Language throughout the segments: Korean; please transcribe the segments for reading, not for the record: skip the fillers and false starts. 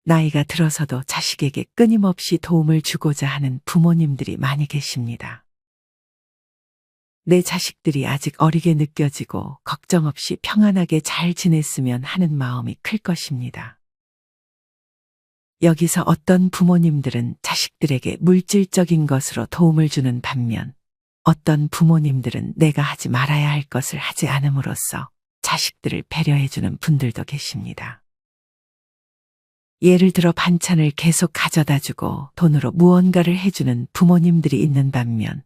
나이가 들어서도 자식에게 끊임없이 도움을 주고자 하는 부모님들이 많이 계십니다. 내 자식들이 아직 어리게 느껴지고 걱정 없이 평안하게 잘 지냈으면 하는 마음이 클 것입니다. 여기서 어떤 부모님들은 자식들에게 물질적인 것으로 도움을 주는 반면 어떤 부모님들은 내가 하지 말아야 할 것을 하지 않음으로써 자식들을 배려해주는 분들도 계십니다. 예를 들어 반찬을 계속 가져다 주고 돈으로 무언가를 해주는 부모님들이 있는 반면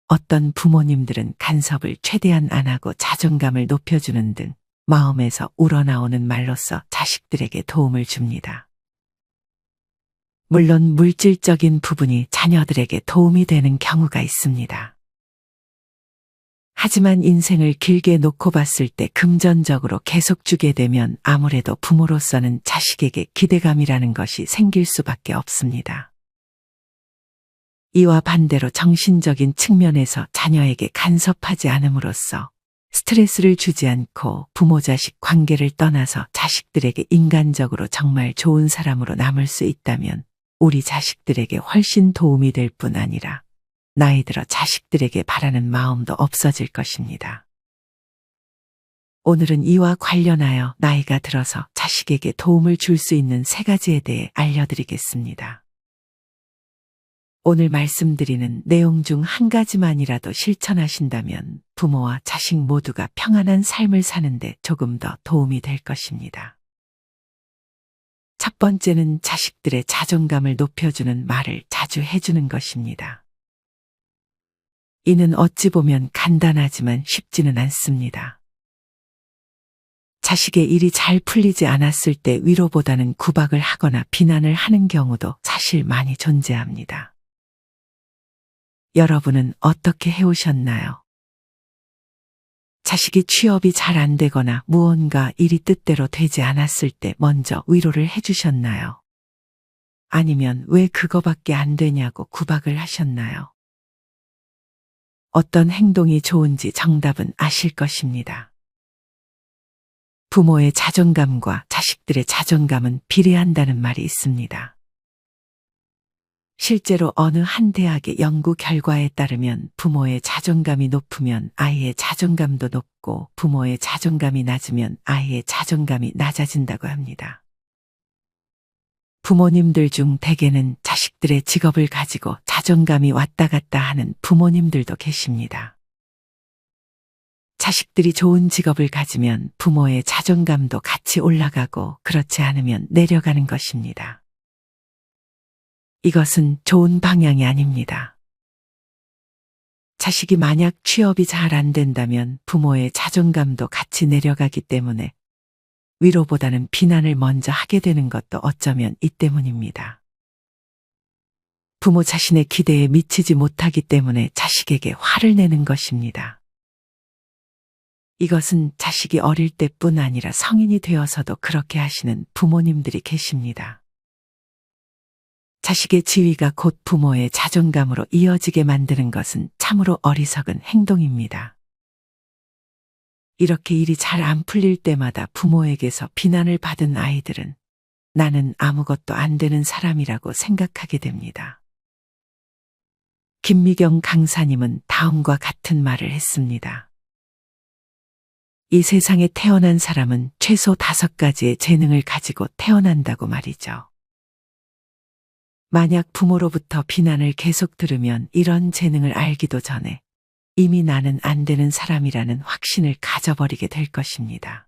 어떤 부모님들은 간섭을 최대한 안 하고 자존감을 높여주는 등 마음에서 우러나오는 말로써 자식들에게 도움을 줍니다. 물론 물질적인 부분이 자녀들에게 도움이 되는 경우가 있습니다. 하지만 인생을 길게 놓고 봤을 때 금전적으로 계속 주게 되면 아무래도 부모로서는 자식에게 기대감이라는 것이 생길 수밖에 없습니다. 이와 반대로 정신적인 측면에서 자녀에게 간섭하지 않음으로써 스트레스를 주지 않고 부모 자식 관계를 떠나서 자식들에게 인간적으로 정말 좋은 사람으로 남을 수 있다면 우리 자식들에게 훨씬 도움이 될 뿐 아니라 나이 들어 자식들에게 바라는 마음도 없어질 것입니다. 오늘은 이와 관련하여 나이가 들어서 자식에게 도움을 줄 수 있는 3가지에 대해 알려드리겠습니다. 오늘 말씀드리는 내용 중 한 가지만이라도 실천하신다면 부모와 자식 모두가 평안한 삶을 사는데 조금 더 도움이 될 것입니다. 첫 번째는 자식들의 자존감을 높여주는 말을 자주 해주는 것입니다. 이는 어찌 보면 간단하지만 쉽지는 않습니다. 자식의 일이 잘 풀리지 않았을 때 위로보다는 구박을 하거나 비난을 하는 경우도 사실 많이 존재합니다. 여러분은 어떻게 해오셨나요? 자식이 취업이 잘 안 되거나 무언가 일이 뜻대로 되지 않았을 때 먼저 위로를 해주셨나요? 아니면 왜 그거밖에 안 되냐고 구박을 하셨나요? 어떤 행동이 좋은지 정답은 아실 것입니다. 부모의 자존감과 자식들의 자존감은 비례한다는 말이 있습니다. 실제로 어느 한 대학의 연구 결과에 따르면 부모의 자존감이 높으면 아이의 자존감도 높고 부모의 자존감이 낮으면 아이의 자존감이 낮아진다고 합니다. 부모님들 중 대개는 자식들의 직업을 가지고 자존감이 왔다 갔다 하는 부모님들도 계십니다. 자식들이 좋은 직업을 가지면 부모의 자존감도 같이 올라가고 그렇지 않으면 내려가는 것입니다. 이것은 좋은 방향이 아닙니다. 자식이 만약 취업이 잘 안 된다면 부모의 자존감도 같이 내려가기 때문에 위로보다는 비난을 먼저 하게 되는 것도 어쩌면 이 때문입니다. 부모 자신의 기대에 미치지 못하기 때문에 자식에게 화를 내는 것입니다. 이것은 자식이 어릴 때뿐 아니라 성인이 되어서도 그렇게 하시는 부모님들이 계십니다. 자식의 지위가 곧 부모의 자존감으로 이어지게 만드는 것은 참으로 어리석은 행동입니다. 이렇게 일이 잘 안 풀릴 때마다 부모에게서 비난을 받은 아이들은 나는 아무것도 안 되는 사람이라고 생각하게 됩니다. 김미경 강사님은 다음과 같은 말을 했습니다. 이 세상에 태어난 사람은 최소 5가지의 재능을 가지고 태어난다고 말이죠. 만약 부모로부터 비난을 계속 들으면 이런 재능을 알기도 전에 이미 나는 안 되는 사람이라는 확신을 가져버리게 될 것입니다.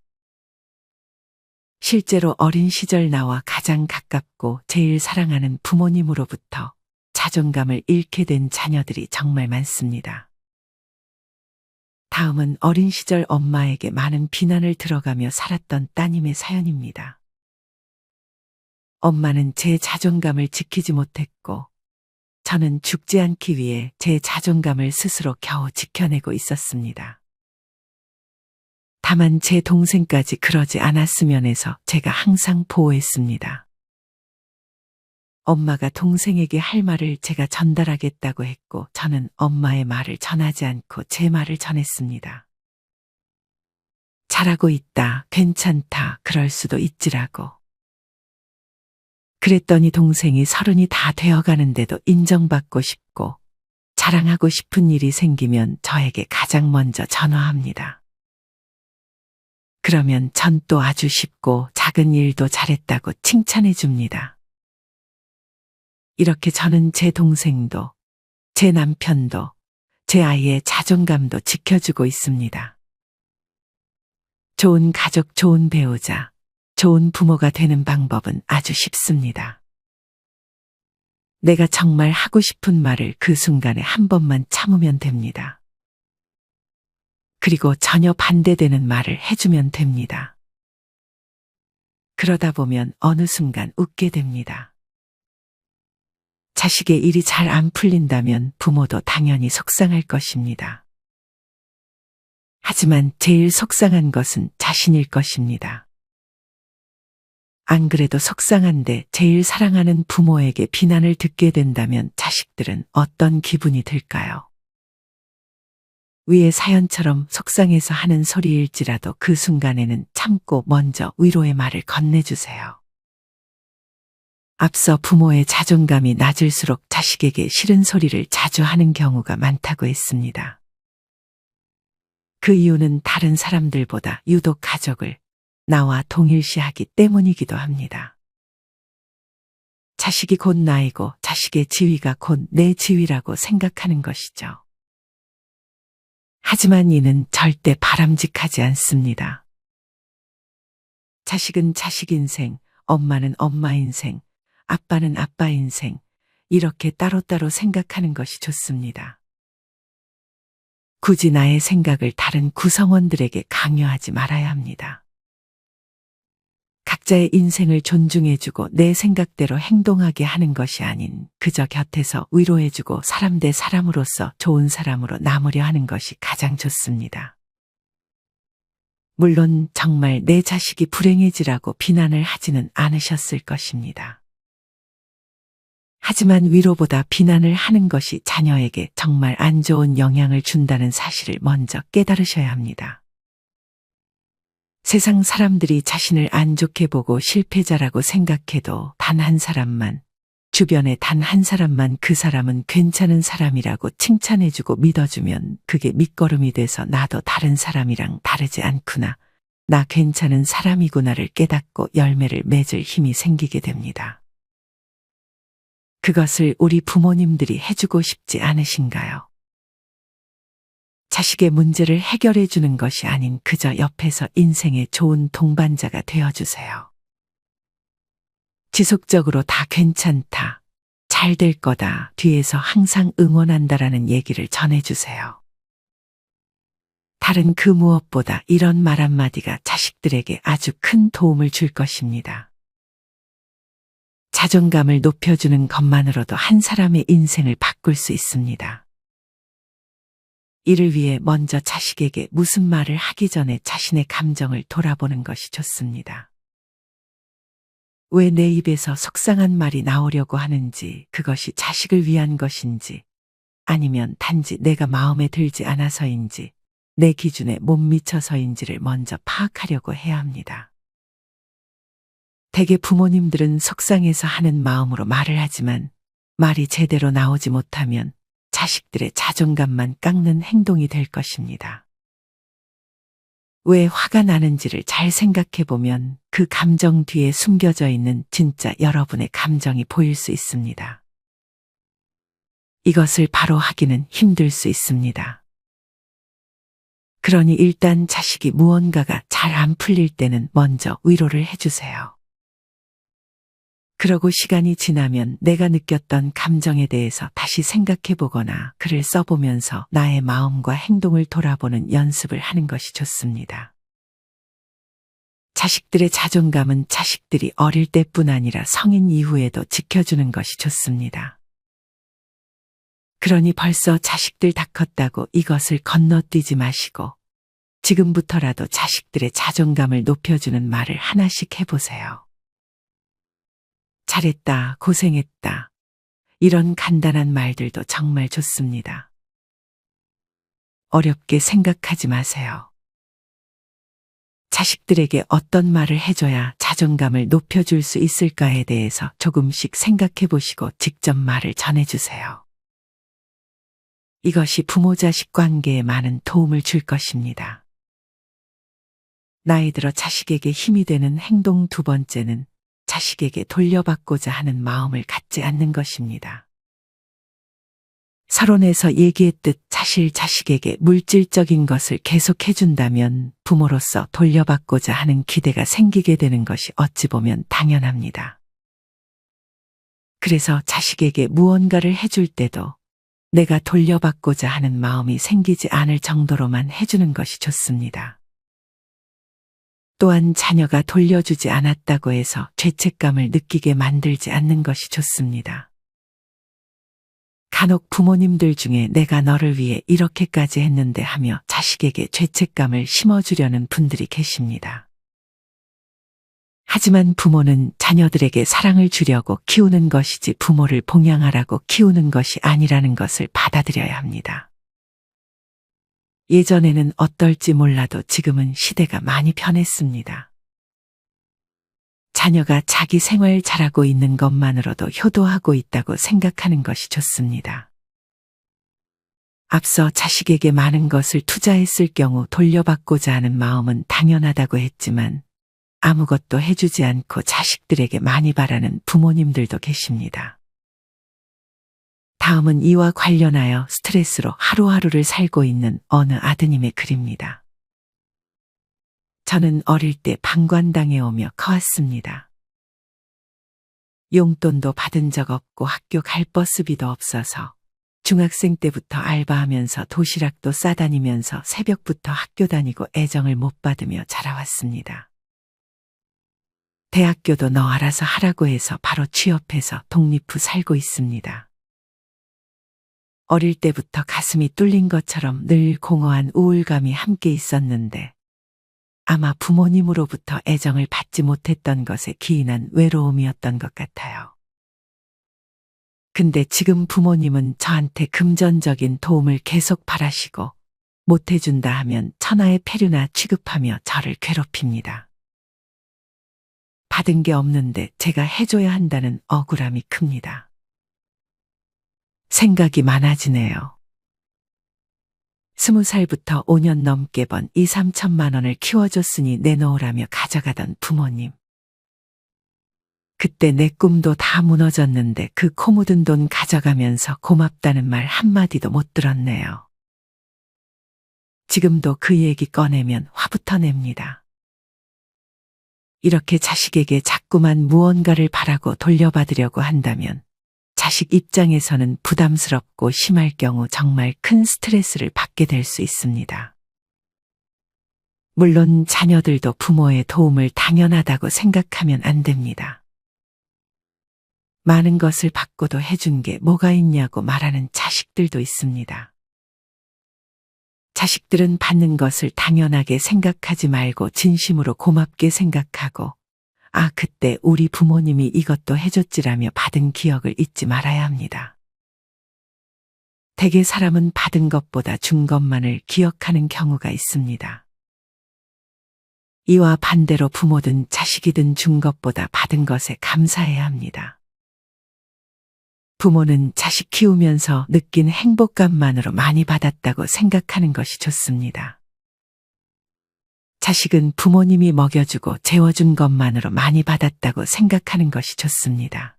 실제로 어린 시절 나와 가장 가깝고 제일 사랑하는 부모님으로부터 자존감을 잃게 된 자녀들이 정말 많습니다. 다음은 어린 시절 엄마에게 많은 비난을 들어가며 살았던 따님의 사연입니다. 엄마는 제 자존감을 지키지 못했고 저는 죽지 않기 위해 제 자존감을 스스로 겨우 지켜내고 있었습니다. 다만 제 동생까지 그러지 않았으면 해서 제가 항상 보호했습니다. 엄마가 동생에게 할 말을 제가 전달하겠다고 했고 저는 엄마의 말을 전하지 않고 제 말을 전했습니다. 잘하고 있다, 괜찮다, 그럴 수도 있지라고. 그랬더니 동생이 30이 다 되어가는데도 인정받고 싶고 자랑하고 싶은 일이 생기면 저에게 가장 먼저 전화합니다. 그러면 전 또 아주 쉽고 작은 일도 잘했다고 칭찬해 줍니다. 이렇게 저는 제 동생도, 제 남편도, 제 아이의 자존감도 지켜주고 있습니다. 좋은 가족, 좋은 배우자, 좋은 부모가 되는 방법은 아주 쉽습니다. 내가 정말 하고 싶은 말을 그 순간에 한 번만 참으면 됩니다. 그리고 전혀 반대되는 말을 해주면 됩니다. 그러다 보면 어느 순간 웃게 됩니다. 자식의 일이 잘 안 풀린다면 부모도 당연히 속상할 것입니다. 하지만 제일 속상한 것은 자신일 것입니다. 안 그래도 속상한데 제일 사랑하는 부모에게 비난을 듣게 된다면 자식들은 어떤 기분이 들까요? 위의 사연처럼 속상해서 하는 소리일지라도 그 순간에는 참고 먼저 위로의 말을 건네주세요. 앞서 부모의 자존감이 낮을수록 자식에게 싫은 소리를 자주 하는 경우가 많다고 했습니다. 그 이유는 다른 사람들보다 유독 가족을 나와 동일시하기 때문이기도 합니다. 자식이 곧 나이고 자식의 지위가 곧 내 지위라고 생각하는 것이죠. 하지만 이는 절대 바람직하지 않습니다. 자식은 자식 인생, 엄마는 엄마 인생, 아빠는 아빠 인생, 이렇게 따로따로 생각하는 것이 좋습니다. 굳이 나의 생각을 다른 구성원들에게 강요하지 말아야 합니다. 각자의 인생을 존중해주고 내 생각대로 행동하게 하는 것이 아닌 그저 곁에서 위로해주고 사람 대 사람으로서 좋은 사람으로 남으려 하는 것이 가장 좋습니다. 물론 정말 내 자식이 불행해지라고 비난을 하지는 않으셨을 것입니다. 하지만 위로보다 비난을 하는 것이 자녀에게 정말 안 좋은 영향을 준다는 사실을 먼저 깨달으셔야 합니다. 세상 사람들이 자신을 안 좋게 보고 실패자라고 생각해도 단 한 사람만, 주변에 단 한 사람만 그 사람은 괜찮은 사람이라고 칭찬해주고 믿어주면 그게 밑거름이 돼서 나도 다른 사람이랑 다르지 않구나, 나 괜찮은 사람이구나를 깨닫고 열매를 맺을 힘이 생기게 됩니다. 그것을 우리 부모님들이 해주고 싶지 않으신가요? 자식의 문제를 해결해 주는 것이 아닌 그저 옆에서 인생의 좋은 동반자가 되어주세요. 지속적으로 다 괜찮다, 잘 될 거다, 뒤에서 항상 응원한다라는 얘기를 전해주세요. 다른 그 무엇보다 이런 말 한마디가 자식들에게 아주 큰 도움을 줄 것입니다. 자존감을 높여주는 것만으로도 한 사람의 인생을 바꿀 수 있습니다. 이를 위해 먼저 자식에게 무슨 말을 하기 전에 자신의 감정을 돌아보는 것이 좋습니다. 왜 내 입에서 속상한 말이 나오려고 하는지, 그것이 자식을 위한 것인지, 아니면 단지 내가 마음에 들지 않아서인지, 내 기준에 못 미쳐서인지를 먼저 파악하려고 해야 합니다. 대개 부모님들은 속상해서 하는 마음으로 말을 하지만 말이 제대로 나오지 못하면 자식들의 자존감만 깎는 행동이 될 것입니다. 왜 화가 나는지를 잘 생각해 보면 그 감정 뒤에 숨겨져 있는 진짜 여러분의 감정이 보일 수 있습니다. 이것을 바로 하기는 힘들 수 있습니다. 그러니 일단 자식이 무언가가 잘 안 풀릴 때는 먼저 위로를 해주세요. 그러고 시간이 지나면 내가 느꼈던 감정에 대해서 다시 생각해 보거나 글을 써보면서 나의 마음과 행동을 돌아보는 연습을 하는 것이 좋습니다. 자식들의 자존감은 자식들이 어릴 때뿐 아니라 성인 이후에도 지켜주는 것이 좋습니다. 그러니 벌써 자식들 다 컸다고 이것을 건너뛰지 마시고 지금부터라도 자식들의 자존감을 높여주는 말을 하나씩 해보세요. 잘했다, 고생했다. 이런 간단한 말들도 정말 좋습니다. 어렵게 생각하지 마세요. 자식들에게 어떤 말을 해줘야 자존감을 높여줄 수 있을까에 대해서 조금씩 생각해 보시고 직접 말을 전해주세요. 이것이 부모-자식 관계에 많은 도움을 줄 것입니다. 나이 들어 자식에게 힘이 되는 행동 두 번째는 자식에게 돌려받고자 하는 마음을 갖지 않는 것입니다. 서론에서 얘기했듯 사실 자식에게 물질적인 것을 계속 해준다면 부모로서 돌려받고자 하는 기대가 생기게 되는 것이 어찌 보면 당연합니다. 그래서 자식에게 무언가를 해줄 때도 내가 돌려받고자 하는 마음이 생기지 않을 정도로만 해주는 것이 좋습니다. 또한 자녀가 돌려주지 않았다고 해서 죄책감을 느끼게 만들지 않는 것이 좋습니다. 간혹 부모님들 중에 내가 너를 위해 이렇게까지 했는데 하며 자식에게 죄책감을 심어주려는 분들이 계십니다. 하지만 부모는 자녀들에게 사랑을 주려고 키우는 것이지 부모를 봉양하라고 키우는 것이 아니라는 것을 받아들여야 합니다. 예전에는 어떨지 몰라도 지금은 시대가 많이 변했습니다. 자녀가 자기 생활 잘하고 있는 것만으로도 효도하고 있다고 생각하는 것이 좋습니다. 앞서 자식에게 많은 것을 투자했을 경우 돌려받고자 하는 마음은 당연하다고 했지만 아무것도 해주지 않고 자식들에게 많이 바라는 부모님들도 계십니다. 다음은 이와 관련하여 스트레스로 하루하루를 살고 있는 어느 아드님의 글입니다. 저는 어릴 때 방관당해 오며 커왔습니다. 용돈도 받은 적 없고 학교 갈 버스비도 없어서 중학생 때부터 알바하면서 도시락도 싸다니면서 새벽부터 학교 다니고 애정을 못 받으며 자라왔습니다. 대학교도 너 알아서 하라고 해서 바로 취업해서 독립 후 살고 있습니다. 어릴 때부터 가슴이 뚫린 것처럼 늘 공허한 우울감이 함께 있었는데 아마 부모님으로부터 애정을 받지 못했던 것에 기인한 외로움이었던 것 같아요. 근데 지금 부모님은 저한테 금전적인 도움을 계속 바라시고 못해준다 하면 천하의 폐류나 취급하며 저를 괴롭힙니다. 받은 게 없는데 제가 해줘야 한다는 억울함이 큽니다. 생각이 많아지네요. 20살부터 5년 넘게 번 2, 3천만 원을 키워줬으니 내놓으라며 가져가던 부모님. 그때 내 꿈도 다 무너졌는데 그 코 묻은 돈 가져가면서 고맙다는 말 한마디도 못 들었네요. 지금도 그 얘기 꺼내면 화부터 냅니다. 이렇게 자식에게 자꾸만 무언가를 바라고 돌려받으려고 한다면 자식 입장에서는 부담스럽고 심할 경우 정말 큰 스트레스를 받게 될 수 있습니다. 물론 자녀들도 부모의 도움을 당연하다고 생각하면 안 됩니다. 많은 것을 받고도 해준 게 뭐가 있냐고 말하는 자식들도 있습니다. 자식들은 받는 것을 당연하게 생각하지 말고 진심으로 고맙게 생각하고 아, 그때 우리 부모님이 이것도 해줬지라며 받은 기억을 잊지 말아야 합니다. 대개 사람은 받은 것보다 준 것만을 기억하는 경우가 있습니다. 이와 반대로 부모든 자식이든 준 것보다 받은 것에 감사해야 합니다. 부모는 자식 키우면서 느낀 행복감만으로 많이 받았다고 생각하는 것이 좋습니다. 자식은 부모님이 먹여주고 재워준 것만으로 많이 받았다고 생각하는 것이 좋습니다.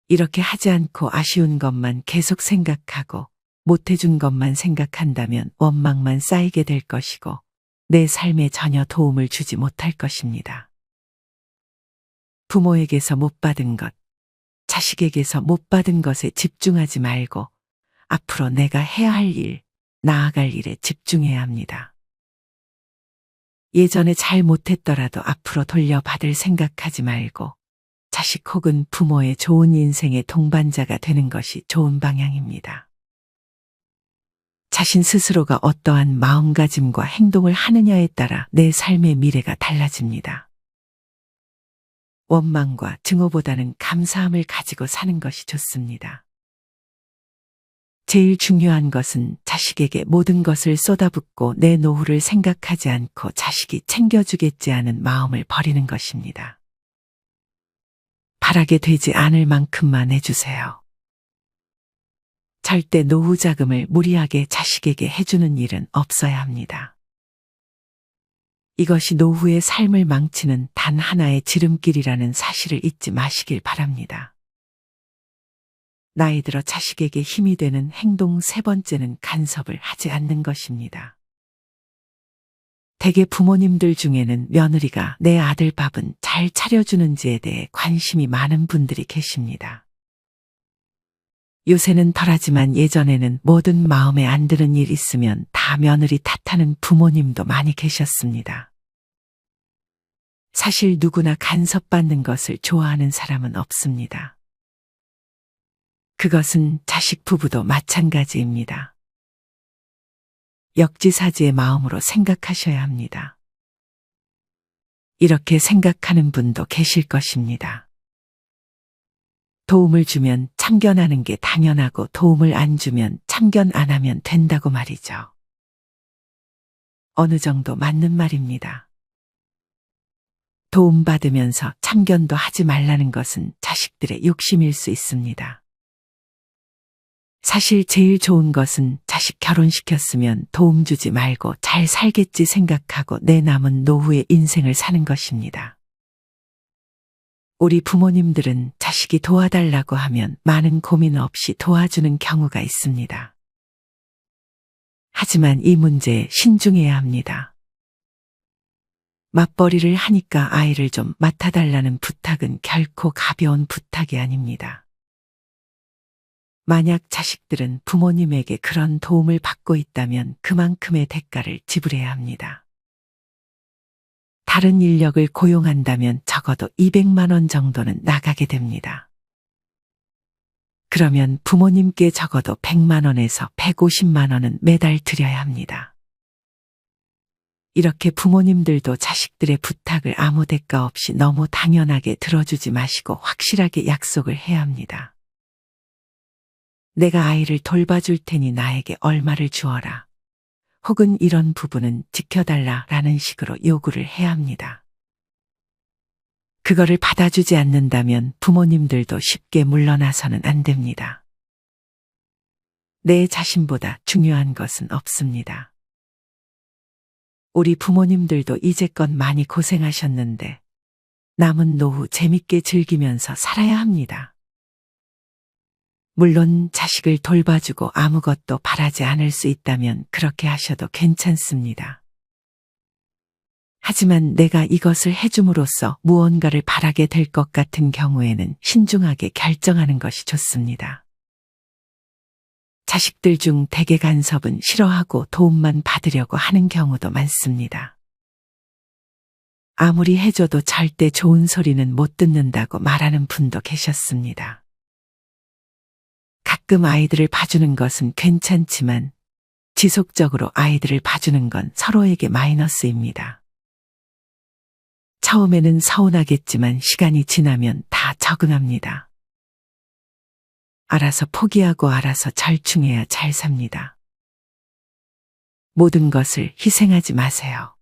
이렇게 하지 않고 아쉬운 것만 계속 생각하고 못해준 것만 생각한다면 원망만 쌓이게 될 것이고 내 삶에 전혀 도움을 주지 못할 것입니다. 부모에게서 못 받은 것, 자식에게서 못 받은 것에 집중하지 말고 앞으로 내가 해야 할 일, 나아갈 일에 집중해야 합니다. 예전에 잘 못했더라도 앞으로 돌려받을 생각하지 말고 자식 혹은 부모의 좋은 인생의 동반자가 되는 것이 좋은 방향입니다. 자신 스스로가 어떠한 마음가짐과 행동을 하느냐에 따라 내 삶의 미래가 달라집니다. 원망과 증오보다는 감사함을 가지고 사는 것이 좋습니다. 제일 중요한 것은 자식에게 모든 것을 쏟아붓고 내 노후를 생각하지 않고 자식이 챙겨주겠지 하는 마음을 버리는 것입니다. 바라게 되지 않을 만큼만 해주세요. 절대 노후 자금을 무리하게 자식에게 해주는 일은 없어야 합니다. 이것이 노후의 삶을 망치는 단 하나의 지름길이라는 사실을 잊지 마시길 바랍니다. 나이 들어 자식에게 힘이 되는 행동 세 번째는 간섭을 하지 않는 것입니다. 대개 부모님들 중에는 며느리가 내 아들 밥은 잘 차려주는지에 대해 관심이 많은 분들이 계십니다. 요새는 덜하지만 예전에는 뭐든 마음에 안 드는 일 있으면 다 며느리 탓하는 부모님도 많이 계셨습니다. 사실 누구나 간섭받는 것을 좋아하는 사람은 없습니다. 그것은 자식 부부도 마찬가지입니다. 역지사지의 마음으로 생각하셔야 합니다. 이렇게 생각하는 분도 계실 것입니다. 도움을 주면 참견하는 게 당연하고 도움을 안 주면 참견 안 하면 된다고 말이죠. 어느 정도 맞는 말입니다. 도움받으면서 참견도 하지 말라는 것은 자식들의 욕심일 수 있습니다. 사실 제일 좋은 것은 자식 결혼시켰으면 도움 주지 말고 잘 살겠지 생각하고 내 남은 노후의 인생을 사는 것입니다. 우리 부모님들은 자식이 도와달라고 하면 많은 고민 없이 도와주는 경우가 있습니다. 하지만 이 문제에 신중해야 합니다. 맞벌이를 하니까 아이를 좀 맡아달라는 부탁은 결코 가벼운 부탁이 아닙니다. 만약 자식들은 부모님에게 그런 도움을 받고 있다면 그만큼의 대가를 지불해야 합니다. 다른 인력을 고용한다면 적어도 200만 원 정도는 나가게 됩니다. 그러면 부모님께 적어도 100만 원에서 150만 원은 매달 드려야 합니다. 이렇게 부모님들도 자식들의 부탁을 아무 대가 없이 너무 당연하게 들어주지 마시고 확실하게 약속을 해야 합니다. 내가 아이를 돌봐줄 테니 나에게 얼마를 주어라. 혹은 이런 부분은 지켜달라라는 식으로 요구를 해야 합니다. 그거를 받아주지 않는다면 부모님들도 쉽게 물러나서는 안 됩니다. 내 자신보다 중요한 것은 없습니다. 우리 부모님들도 이제껏 많이 고생하셨는데 남은 노후 재밌게 즐기면서 살아야 합니다. 물론 자식을 돌봐주고 아무것도 바라지 않을 수 있다면 그렇게 하셔도 괜찮습니다. 하지만 내가 이것을 해줌으로써 무언가를 바라게 될 것 같은 경우에는 신중하게 결정하는 것이 좋습니다. 자식들 중 대개 간섭은 싫어하고 도움만 받으려고 하는 경우도 많습니다. 아무리 해줘도 절대 좋은 소리는 못 듣는다고 말하는 분도 계셨습니다. 가끔 아이들을 봐주는 것은 괜찮지만 지속적으로 아이들을 봐주는 건 서로에게 마이너스입니다. 처음에는 서운하겠지만 시간이 지나면 다 적응합니다. 알아서 포기하고 알아서 절충해야 잘 삽니다. 모든 것을 희생하지 마세요.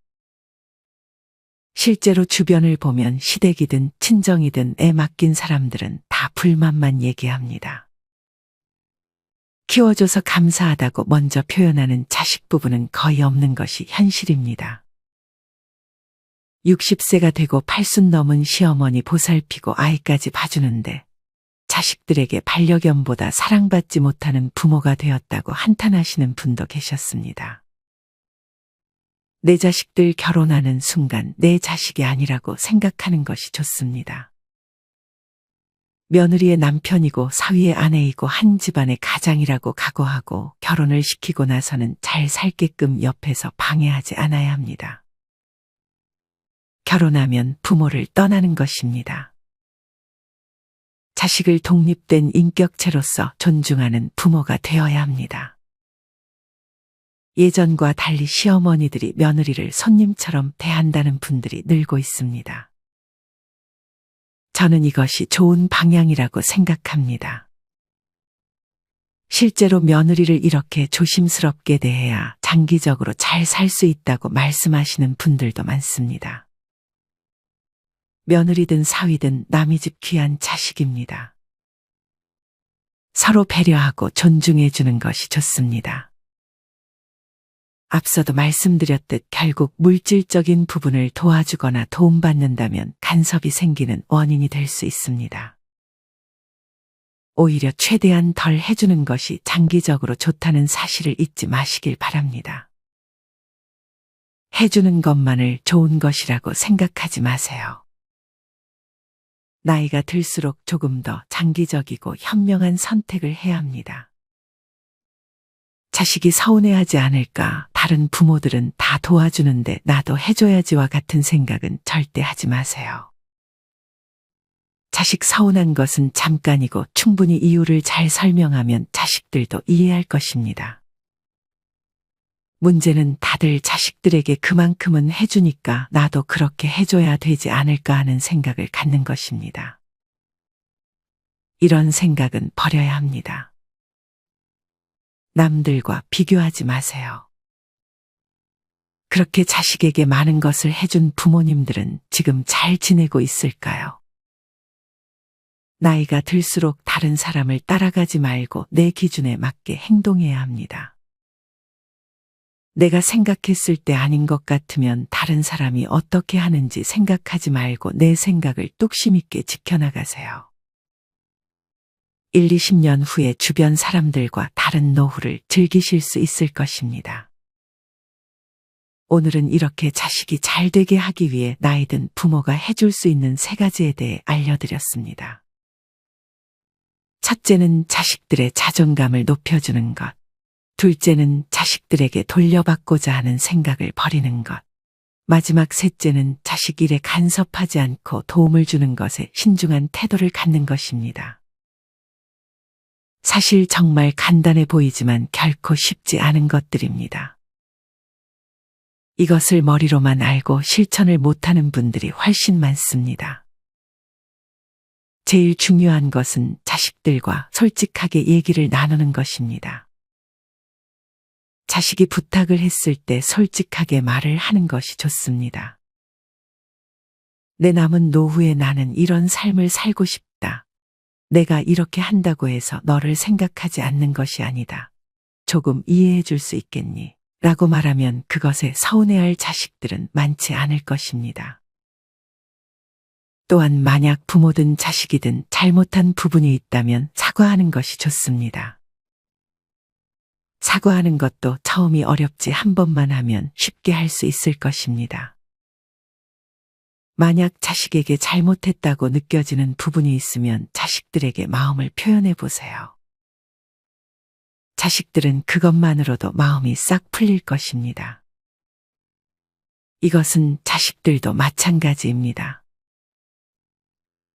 실제로 주변을 보면 시댁이든 친정이든 애 맡긴 사람들은 다 불만만 얘기합니다. 키워줘서 감사하다고 먼저 표현하는 자식 부부는 거의 없는 것이 현실입니다. 60세가 되고 80 넘은 시어머니 보살피고 아이까지 봐주는데 자식들에게 반려견보다 사랑받지 못하는 부모가 되었다고 한탄하시는 분도 계셨습니다. 내 자식들 결혼하는 순간 내 자식이 아니라고 생각하는 것이 좋습니다. 며느리의 남편이고 사위의 아내이고 한 집안의 가장이라고 각오하고 결혼을 시키고 나서는 잘 살게끔 옆에서 방해하지 않아야 합니다. 결혼하면 부모를 떠나는 것입니다. 자식을 독립된 인격체로서 존중하는 부모가 되어야 합니다. 예전과 달리 시어머니들이 며느리를 손님처럼 대한다는 분들이 늘고 있습니다. 저는 이것이 좋은 방향이라고 생각합니다. 실제로 며느리를 이렇게 조심스럽게 대해야 장기적으로 잘 살 수 있다고 말씀하시는 분들도 많습니다. 며느리든 사위든 남의 집 귀한 자식입니다. 서로 배려하고 존중해 주는 것이 좋습니다. 앞서도 말씀드렸듯 결국 물질적인 부분을 도와주거나 도움받는다면 간섭이 생기는 원인이 될 수 있습니다. 오히려 최대한 덜 해주는 것이 장기적으로 좋다는 사실을 잊지 마시길 바랍니다. 해주는 것만을 좋은 것이라고 생각하지 마세요. 나이가 들수록 조금 더 장기적이고 현명한 선택을 해야 합니다. 자식이 서운해하지 않을까, 다른 부모들은 다 도와주는데 나도 해줘야지와 같은 생각은 절대 하지 마세요. 자식 서운한 것은 잠깐이고 충분히 이유를 잘 설명하면 자식들도 이해할 것입니다. 문제는 다들 자식들에게 그만큼은 해주니까 나도 그렇게 해줘야 되지 않을까 하는 생각을 갖는 것입니다. 이런 생각은 버려야 합니다. 남들과 비교하지 마세요. 그렇게 자식에게 많은 것을 해준 부모님들은 지금 잘 지내고 있을까요? 나이가 들수록 다른 사람을 따라가지 말고 내 기준에 맞게 행동해야 합니다. 내가 생각했을 때 아닌 것 같으면 다른 사람이 어떻게 하는지 생각하지 말고 내 생각을 뚝심 있게 지켜나가세요. 1, 20년 후에 주변 사람들과 다른 노후를 즐기실 수 있을 것입니다. 오늘은 이렇게 자식이 잘 되게 하기 위해 나이든 부모가 해줄 수 있는 3가지에 대해 알려드렸습니다. 첫째는 자식들의 자존감을 높여주는 것. 둘째는 자식들에게 돌려받고자 하는 생각을 버리는 것. 마지막 셋째는 자식 일에 간섭하지 않고 도움을 주는 것에 신중한 태도를 갖는 것입니다. 사실 정말 간단해 보이지만 결코 쉽지 않은 것들입니다. 이것을 머리로만 알고 실천을 못하는 분들이 훨씬 많습니다. 제일 중요한 것은 자식들과 솔직하게 얘기를 나누는 것입니다. 자식이 부탁을 했을 때 솔직하게 말을 하는 것이 좋습니다. 내 남은 노후에 나는 이런 삶을 살고 싶다. 내가 이렇게 한다고 해서 너를 생각하지 않는 것이 아니다. 조금 이해해 줄 수 있겠니? 라고 말하면 그것에 서운해할 자식들은 많지 않을 것입니다. 또한 만약 부모든 자식이든 잘못한 부분이 있다면 사과하는 것이 좋습니다. 사과하는 것도 처음이 어렵지 한 번만 하면 쉽게 할 수 있을 것입니다. 만약 자식에게 잘못했다고 느껴지는 부분이 있으면 자식들에게 마음을 표현해 보세요. 자식들은 그것만으로도 마음이 싹 풀릴 것입니다. 이것은 자식들도 마찬가지입니다.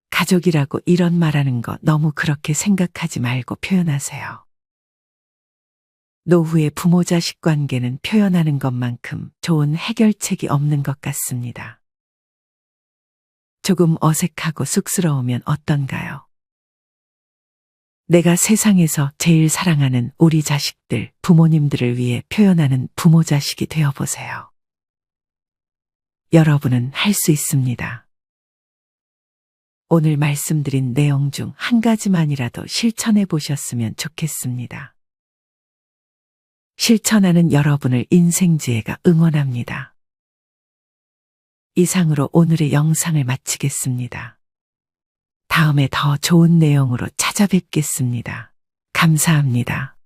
가족이라고 이런 말하는 거 너무 그렇게 생각하지 말고 표현하세요. 노후의 부모 자식 관계는 표현하는 것만큼 좋은 해결책이 없는 것 같습니다. 조금 어색하고 쑥스러우면 어떤가요? 내가 세상에서 제일 사랑하는 우리 자식들, 부모님들을 위해 표현하는 부모 자식이 되어보세요. 여러분은 할 수 있습니다. 오늘 말씀드린 내용 중 한 가지만이라도 실천해 보셨으면 좋겠습니다. 실천하는 여러분을 인생지혜가 응원합니다. 이상으로 오늘의 영상을 마치겠습니다. 다음에 더 좋은 내용으로 찾아뵙겠습니다. 감사합니다.